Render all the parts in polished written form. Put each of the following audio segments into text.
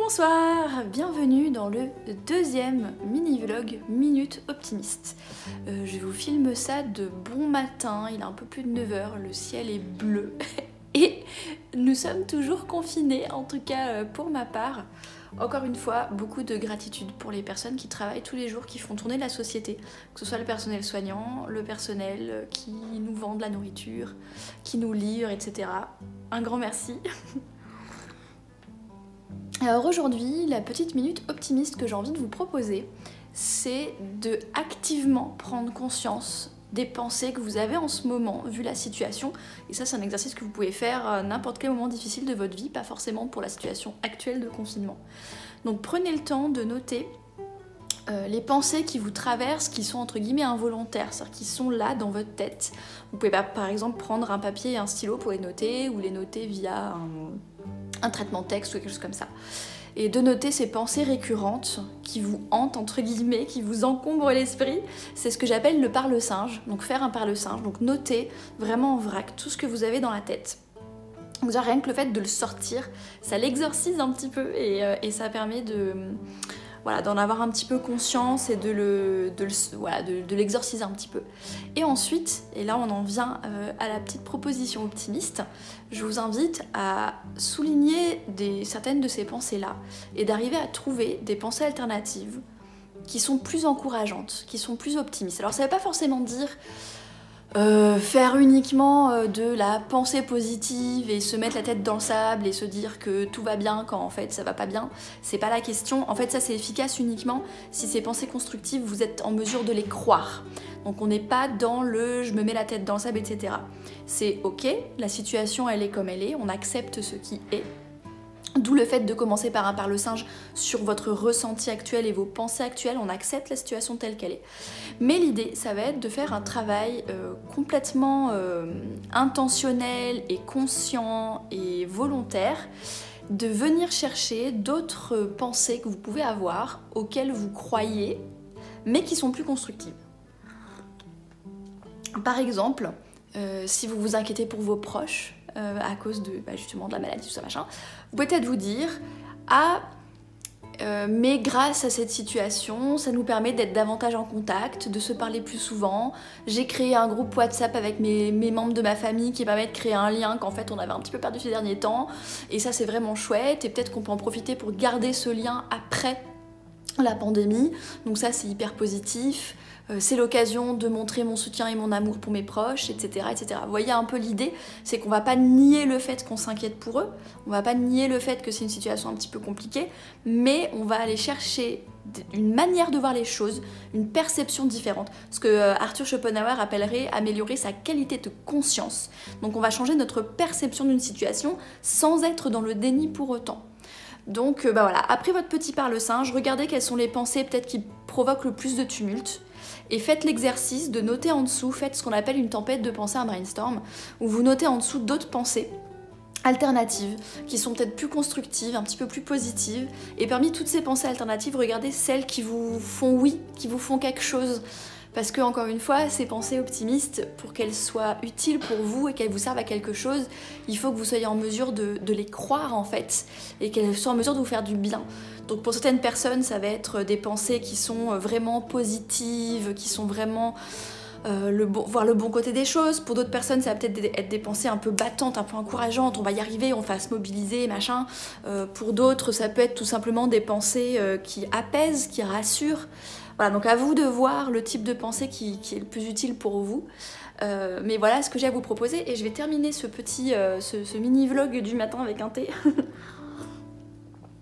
Bonsoir, bienvenue dans le deuxième mini-vlog Minute Optimiste. Je vous filme ça de bon matin, il est un peu plus de 9 h, le ciel est bleu et nous sommes toujours confinés, en tout cas pour ma part. Encore une fois, beaucoup de gratitude pour les personnes qui travaillent tous les jours, qui font tourner la société, que ce soit le personnel soignant, le personnel qui nous vend de la nourriture, qui nous livre, etc. Un grand merci. Alors aujourd'hui, la petite minute optimiste que j'ai envie de vous proposer, c'est de activement prendre conscience des pensées que vous avez en ce moment, vu la situation. Et ça, c'est un exercice que vous pouvez faire à n'importe quel moment difficile de votre vie, pas forcément pour la situation actuelle de confinement. Donc prenez le temps de noter les pensées qui vous traversent, qui sont entre guillemets involontaires, c'est-à-dire qui sont là dans votre tête. Vous pouvez par exemple prendre un papier et un stylo pour les noter, ou les noter via un traitement de texte ou quelque chose comme ça. Et de noter ces pensées récurrentes qui vous hantent, entre guillemets, qui vous encombrent l'esprit. C'est ce que j'appelle le parle-singe. Donc faire un parle-singe, donc noter vraiment en vrac tout ce que vous avez dans la tête. Donc rien que le fait de le sortir, ça l'exorcise un petit peu et ça permet d'en avoir un petit peu conscience et de l'exorciser un petit peu. Et ensuite, et là on en vient à la petite proposition optimiste, je vous invite à souligner certaines de ces pensées-là et d'arriver à trouver des pensées alternatives qui sont plus encourageantes, qui sont plus optimistes. Alors ça ne veut pas forcément dire faire uniquement de la pensée positive et se mettre la tête dans le sable et se dire que tout va bien quand en fait ça va pas bien, c'est pas la question. En fait ça c'est efficace uniquement si ces pensées constructives vous êtes en mesure de les croire. Donc on n'est pas dans le je me mets la tête dans le sable, etc. C'est ok, la situation elle est comme elle est, on accepte ce qui est. D'où le fait de commencer par un parle-singe sur votre ressenti actuel et vos pensées actuelles, on accepte la situation telle qu'elle est. Mais l'idée, ça va être de faire un travail complètement intentionnel et conscient et volontaire, de venir chercher d'autres pensées que vous pouvez avoir, auxquelles vous croyez, mais qui sont plus constructives. Par exemple, si vous vous inquiétez pour vos proches, à cause de justement de la maladie, tout ça machin, vous pouvez peut-être vous dire mais grâce à cette situation, ça nous permet d'être davantage en contact, de se parler plus souvent. J'ai créé un groupe WhatsApp avec mes membres de ma famille qui permet de créer un lien qu'en fait on avait un petit peu perdu ces derniers temps, et ça c'est vraiment chouette, et peut-être qu'on peut en profiter pour garder ce lien après la pandémie, donc ça c'est hyper positif. C'est l'occasion de montrer mon soutien et mon amour pour mes proches, etc. etc. Vous voyez un peu l'idée, c'est qu'on va pas nier le fait qu'on s'inquiète pour eux, on va pas nier le fait que c'est une situation un petit peu compliquée, mais on va aller chercher une manière de voir les choses, une perception différente, ce que Arthur Schopenhauer appellerait améliorer sa qualité de conscience. Donc on va changer notre perception d'une situation sans être dans le déni pour autant. Donc voilà, après votre petit parle-singe, regardez quelles sont les pensées peut-être qui provoquent le plus de tumulte, et faites l'exercice de noter en dessous, faites ce qu'on appelle une tempête de pensée, un brainstorm, où vous notez en dessous d'autres pensées alternatives, qui sont peut-être plus constructives, un petit peu plus positives, et parmi toutes ces pensées alternatives, regardez celles qui vous font oui, qui vous font quelque chose. Parce que, encore une fois, ces pensées optimistes, pour qu'elles soient utiles pour vous et qu'elles vous servent à quelque chose, il faut que vous soyez en mesure de les croire en fait, et qu'elles soient en mesure de vous faire du bien. Donc pour certaines personnes, ça va être des pensées qui sont vraiment positives, qui sont vraiment voir le bon côté des choses. Pour d'autres personnes, ça va peut-être être des pensées un peu battantes, un peu encourageantes, on va y arriver, on va se mobiliser, machin. Pour d'autres, ça peut être tout simplement des pensées qui apaisent, qui rassurent. Voilà, donc à vous de voir le type de pensée qui est le plus utile pour vous. Mais voilà ce que j'ai à vous proposer, et je vais terminer ce mini-vlog du matin avec un thé.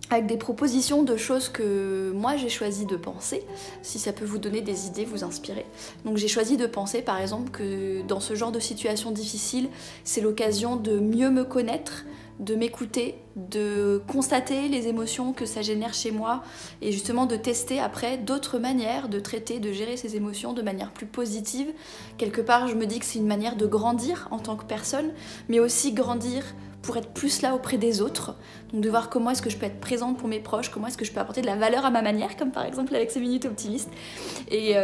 Avec des propositions de choses que moi j'ai choisi de penser, si ça peut vous donner des idées, vous inspirer. Donc j'ai choisi de penser par exemple que dans ce genre de situation difficile, c'est l'occasion de mieux me connaître, de m'écouter, de constater les émotions que ça génère chez moi, et justement de tester après d'autres manières de traiter, de gérer ces émotions de manière plus positive. Quelque part je me dis que c'est une manière de grandir en tant que personne, mais aussi grandir pour être plus là auprès des autres, donc de voir comment est-ce que je peux être présente pour mes proches, comment est-ce que je peux apporter de la valeur à ma manière, comme par exemple avec ces minutes optimistes, et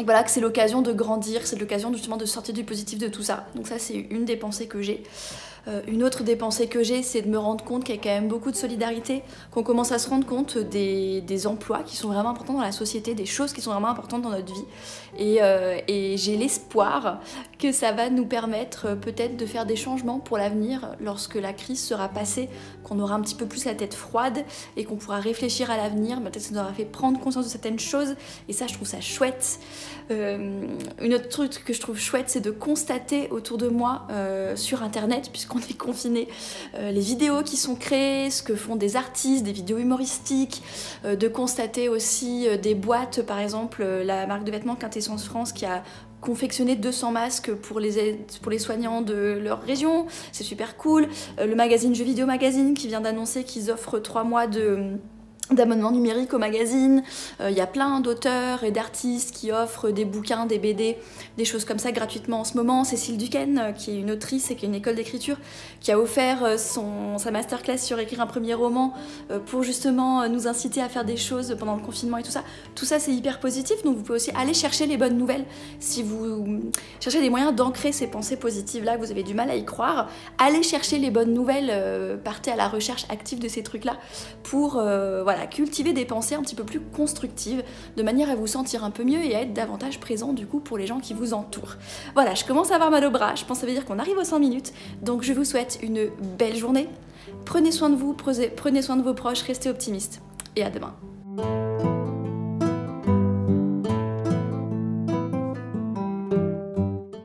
voilà, que c'est l'occasion de grandir, c'est l'occasion justement de sortir du positif de tout ça. Donc ça c'est une des pensées que j'ai. Une autre des pensées que j'ai, c'est de me rendre compte qu'il y a quand même beaucoup de solidarité, qu'on commence à se rendre compte des emplois qui sont vraiment importants dans la société, des choses qui sont vraiment importantes dans notre vie. Et j'ai l'espoir que ça va nous permettre peut-être de faire des changements pour l'avenir lorsque la crise sera passée, qu'on aura un petit peu plus la tête froide et qu'on pourra réfléchir à l'avenir. Peut-être que ça nous aura fait prendre conscience de certaines choses et ça, je trouve ça chouette. Une autre truc que je trouve chouette, c'est de constater autour de moi sur internet, puisqu'on est confiné, les vidéos qui sont créées, ce que font des artistes, des vidéos humoristiques, de constater aussi des boîtes, par exemple la marque de vêtements Quintessence France qui a confectionné 200 masques pour les soignants de leur région, c'est super cool. Le magazine Jeux Vidéo Magazine qui vient d'annoncer qu'ils offrent 3 mois d'abonnement numérique au magazine. Y a plein d'auteurs et d'artistes qui offrent des bouquins, des BD, des choses comme ça gratuitement en ce moment. Cécile Duquesne, qui est une autrice et qui a une école d'écriture, qui a offert sa masterclass sur écrire un premier roman pour justement nous inciter à faire des choses pendant le confinement et tout ça. Tout ça, c'est hyper positif, donc vous pouvez aussi aller chercher les bonnes nouvelles. Si vous cherchez des moyens d'ancrer ces pensées positives-là, que vous avez du mal à y croire, allez chercher les bonnes nouvelles, partez à la recherche active de ces trucs-là pour cultiver des pensées un petit peu plus constructives, de manière à vous sentir un peu mieux et à être davantage présent du coup pour les gens qui vous entourent. Voilà, je commence à avoir mal au bras, je pense que ça veut dire qu'on arrive aux 100 minutes, donc je vous souhaite une belle journée. Prenez soin de vous, prenez soin de vos proches, restez optimistes et à demain.